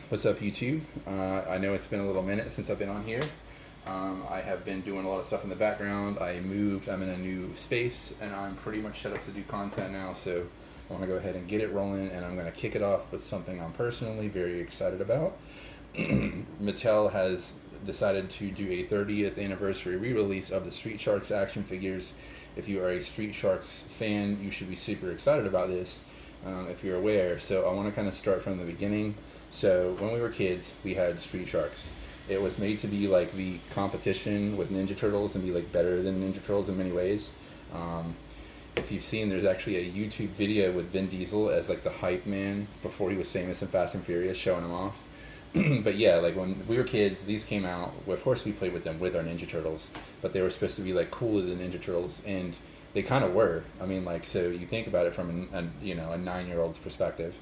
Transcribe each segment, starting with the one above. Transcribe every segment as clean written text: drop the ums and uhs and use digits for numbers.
What's up, YouTube? I know it's been a little minute since I've been on here. I have been doing a lot of stuff in the background. I moved, I'm in a new space, and I'm pretty much set up to do content now, so I want to go ahead and get it rolling, and I'm going to kick it off with something I'm personally very excited about. Mattel has decided to do a 30th anniversary re-release of the Street Sharks action figures. If you are a Street Sharks fan, you should be super excited about this, if you're aware. So I want to kind of start from the beginning. So when we were kids, we had Street Sharks. It was made to be like the competition with Ninja Turtles and be like better than Ninja Turtles in many ways. If you've seen, there's actually a YouTube video with Vin Diesel as like the hype man before he was famous in Fast and Furious, showing him off. But yeah, like when we were kids, these came out. Well, of course, we played with them with our Ninja Turtles, but they were supposed to be like cooler than Ninja Turtles, and they kind of were. I mean, like, so you think about it from a 9-year-old's perspective.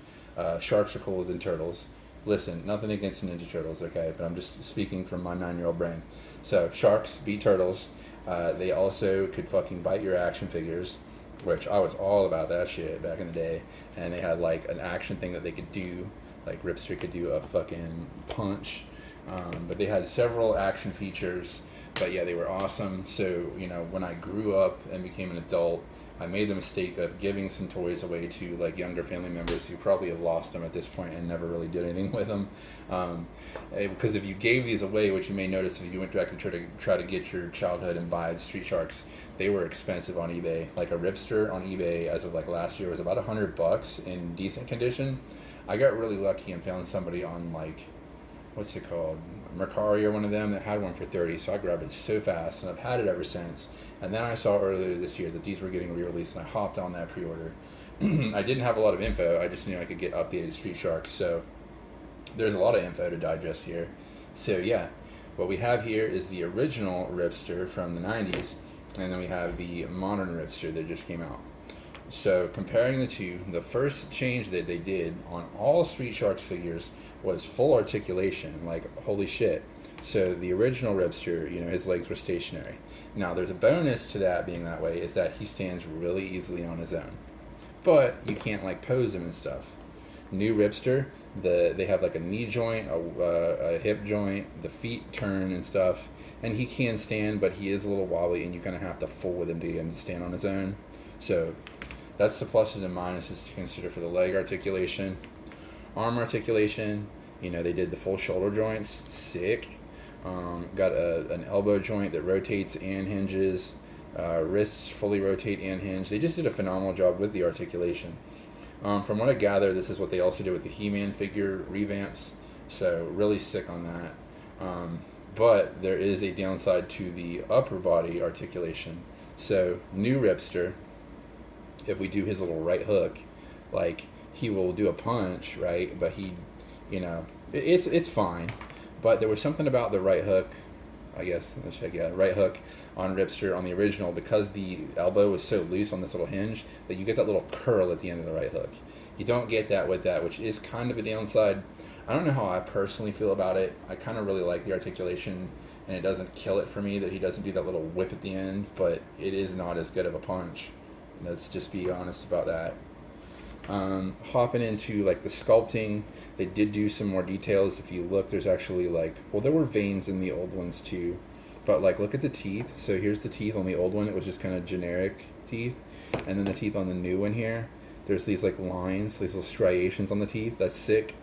Sharks are cooler than turtles. Listen, nothing against Ninja Turtles, okay? But I'm just speaking from my 9-year-old brain. So sharks beat turtles. They also could fucking bite your action figures, which I was all about that shit back in the day. And they had like an action thing that they could do. Like Ripster could do a fucking punch. But they had several action features. But yeah, they were awesome. So, when I grew up and became an adult, I made the mistake of giving some toys away to like younger family members who probably have lost them at this point and never really did anything with them. Because if you gave these away, which you may notice if you went back and try to get your childhood and buy Street Sharks, they were expensive on eBay. Like a Ripster on eBay as of like last year was about $100 in decent condition. I got really lucky and found somebody on like, what's it called, Mercari or one of them that had one for 30, so I grabbed it so fast, and I've had it ever since. And then I saw earlier this year that these were getting re-released, and I hopped on that pre-order. I didn't have a lot of info, I just knew I could get updated Street Sharks, so there's a lot of info to digest here. So yeah, what we have here is the original Ripster from the 90s, and then we have the modern Ripster that just came out. So comparing the two, the first change that they did on all Street Sharks figures was full articulation. Like, holy shit. So the original Ripster, his legs were stationary. Now there's a bonus to that being that way, is that he stands really easily on his own. But you can't like pose him and stuff. New Ripster, they have like a knee joint, a hip joint, the feet turn and stuff. And he can stand, but he is a little wobbly, and you kind of have to fool with him to get him to stand on his own. So that's the pluses and minuses to consider for the leg articulation. Arm articulation, they did the full shoulder joints, sick. Got an elbow joint that rotates and hinges. Wrists fully rotate and hinge. They just did a phenomenal job with the articulation. From what I gather, this is what they also did with the He-Man figure revamps, so really sick on that. But there is a downside to the upper body articulation. So new Ripster, if we do his little right hook, like he will do a punch, right? But it's fine. But there was something about the right hook, I guess, let's check, yeah, right hook on Ripster on the original, because the elbow was so loose on this little hinge that you get that little curl at the end of the right hook. You don't get that with that, which is kind of a downside. I don't know how I personally feel about it. I kind of really like the articulation, and it doesn't kill it for me that he doesn't do that little whip at the end, but it is not as good of a punch. Let's just be honest about that. Hopping into like the sculpting, they did do some more details. If you look, there's actually there were veins in the old ones too, but like look at the teeth. So here's the teeth on the old one. It was just kind of generic teeth, and then the teeth on the new one here, there's these like lines, these little striations on the teeth. That's sick.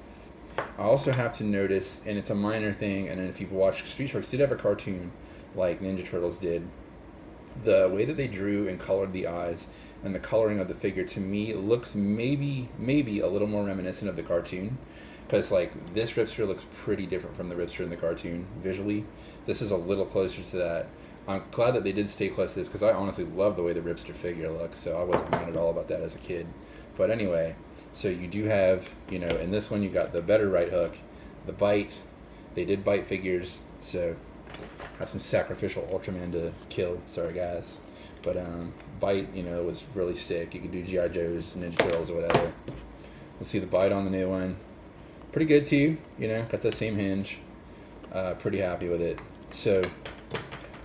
I also have to notice, and it's a minor thing, and if you've watched, Street Sharks did have a cartoon like Ninja Turtles did. The way that they drew and colored the eyes and the coloring of the figure, to me, looks maybe a little more reminiscent of the cartoon, because like this Ripster looks pretty different from the Ripster in the cartoon visually. This is a little closer to that. I'm glad that they did stay close to this, because I honestly love the way the Ripster figure looks, so I wasn't mad at all about that as a kid. But anyway, so you do have, in this one you got the better right hook, the bite. They did bite figures, so have some sacrificial Ultraman to kill. Sorry guys, but bite, was really sick. You could do GI Joes, Ninja Turtles, or whatever. Let's see the bite on the new one. Pretty good too. Got the same hinge. Pretty happy with it. So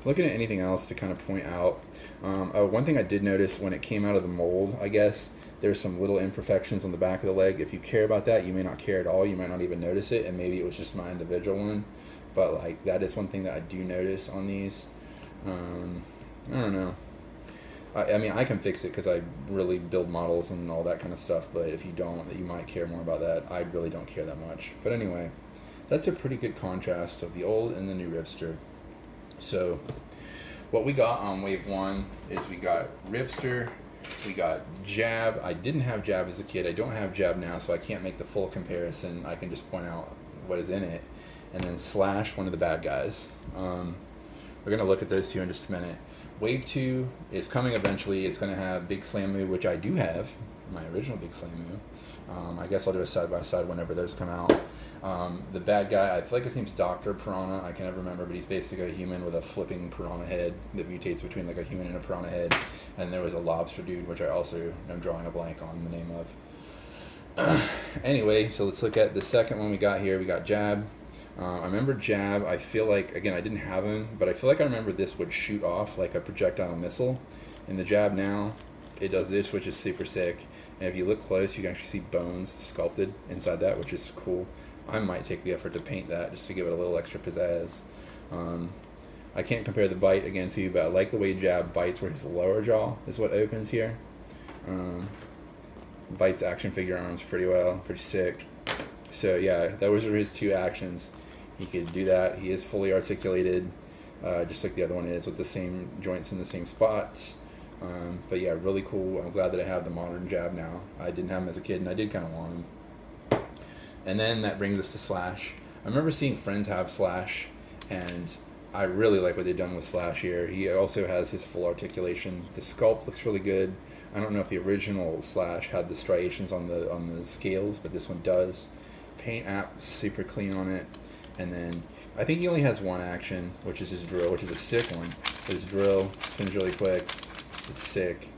looking at anything else to kind of point out, one thing I did notice when it came out of the mold, I guess There's some little imperfections on the back of the leg. If you care about that, you may not care at all. You might not even notice it, and maybe it was just my individual one. But like that is one thing that I do notice on these. I don't know. I mean, I can fix it because I really build models and all that kind of stuff. But if you don't, you might care more about that. I really don't care that much. But anyway, that's a pretty good contrast of the old and the new Ripster. So what we got on wave 1 is we got Ripster, we got Jab. I didn't have Jab as a kid. I don't have Jab now, so I can't make the full comparison. I can just point out what is in it. And then Slash, one of the bad guys. We're going to look at those two in just a minute. Wave 2 is coming eventually. It's going to have Big Slamu, which I do have, my original Big Slamu. I guess I'll do a side-by-side whenever those come out. The bad guy, I feel like his name's Dr. Piranha. I can never remember, but he's basically a human with a flipping piranha head that mutates between like a human and a piranha head. And there was a lobster dude, which I also am drawing a blank on the name of. Anyway, so let's look at the second one we got here. We got Jab. I remember Jab, I feel like, again, I didn't have him, but I feel like I remember this would shoot off like a projectile missile. In the Jab now, it does this, which is super sick. And if you look close, you can actually see bones sculpted inside that, which is cool. I might take the effort to paint that just to give it a little extra pizzazz. I can't compare the bite again to you, but I like the way Jab bites where his lower jaw is what opens here. Bites action figure arms pretty well, pretty sick. So yeah, those are his two actions. He could do that. He is fully articulated, just like the other one is, with the same joints in the same spots. But yeah, really cool. I'm glad that I have the modern Jab now. I didn't have him as a kid, and I did kind of want him. And then that brings us to Slash. I remember seeing friends have Slash, and I really like what they've done with Slash here. He also has his full articulation. The sculpt looks really good. I don't know if the original Slash had the striations on the scales, but this one does. Paint app super clean on it. And then I think he only has one action, which is his drill, which is a sick one. His drill spins really quick. It's sick.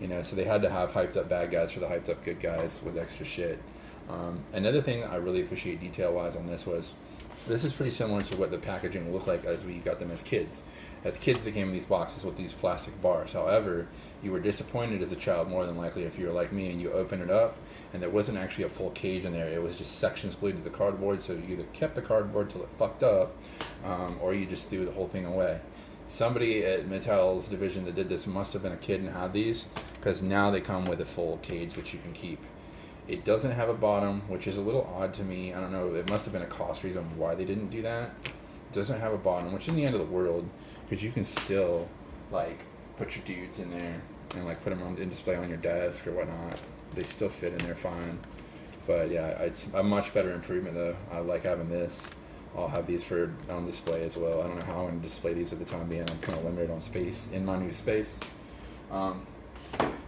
You know, so they had to have hyped up bad guys for the hyped up good guys with extra shit. Another thing I really appreciate detail wise on this was, this is pretty similar to what the packaging will look like as we got them as kids. As kids, they came in these boxes with these plastic bars. However, you were disappointed as a child more than likely if you were like me and you open it up and there wasn't actually a full cage in there. It was just sections glued to the cardboard, so you either kept the cardboard till it fucked up, or you just threw the whole thing away. Somebody at Mattel's division that did this must have been a kid and had these, because now they come with a full cage that you can keep. It doesn't have a bottom, which is a little odd to me. I don't know, it must have been a cost reason why they didn't do that. It doesn't have a bottom, which is the end of the world, because you can still like put your dudes in there and like put them on in display on your desk or whatnot. They still fit in there fine. But yeah, it's a much better improvement though. I like having this. I'll have these for on display as well. I don't know how I'm going to display these at the time being. I'm kind of limited on space in my new space.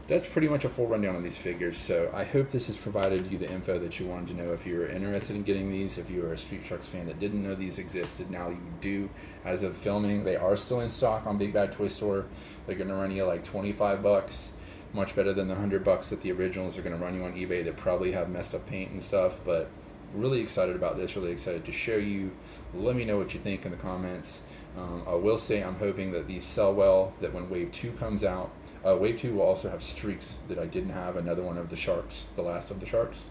That's pretty much a full rundown on these figures, so I hope this has provided you the info that you wanted to know. If you were interested in getting these, if you were a Street Sharks fan that didn't know these existed, now you do. As of filming, they are still in stock on Big Bad Toy Store. They're going to run you like $25, much better than the $100 that the originals are going to run you on eBay that probably have messed up paint and stuff, but really excited about this, really excited to show you. Let me know what you think in the comments. I will say I'm hoping that these sell well, that when Wave 2 comes out, Wave 2 will also have Streaks that I didn't have, another one of the Sharks, the last of the Sharks.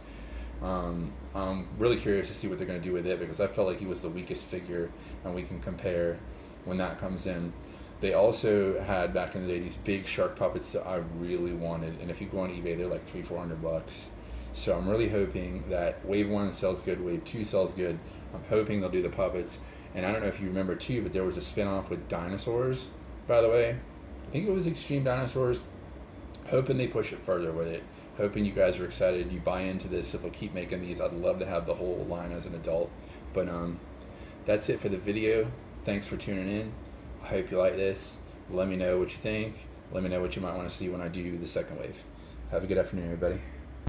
I'm really curious to see what they're going to do with it, because I felt like he was the weakest figure, and we can compare when that comes in. They also had, back in the day, these big shark puppets that I really wanted, and if you go on eBay, they're like $300-400. So I'm really hoping that Wave 1 sells good, Wave 2 sells good. I'm hoping they'll do the puppets. And I don't know if you remember too, but there was a spin-off with dinosaurs, by the way. I think it was Extreme Dinosaurs. Hoping they push it further with it. Hoping you guys are excited, you buy into this. If they'll keep making these, I'd love to have the whole line as an adult. But that's it for the video. Thanks for tuning in. I hope you like this. Let me know what you think. Let me know what you might want to see when I do the second wave. Have a good afternoon, everybody.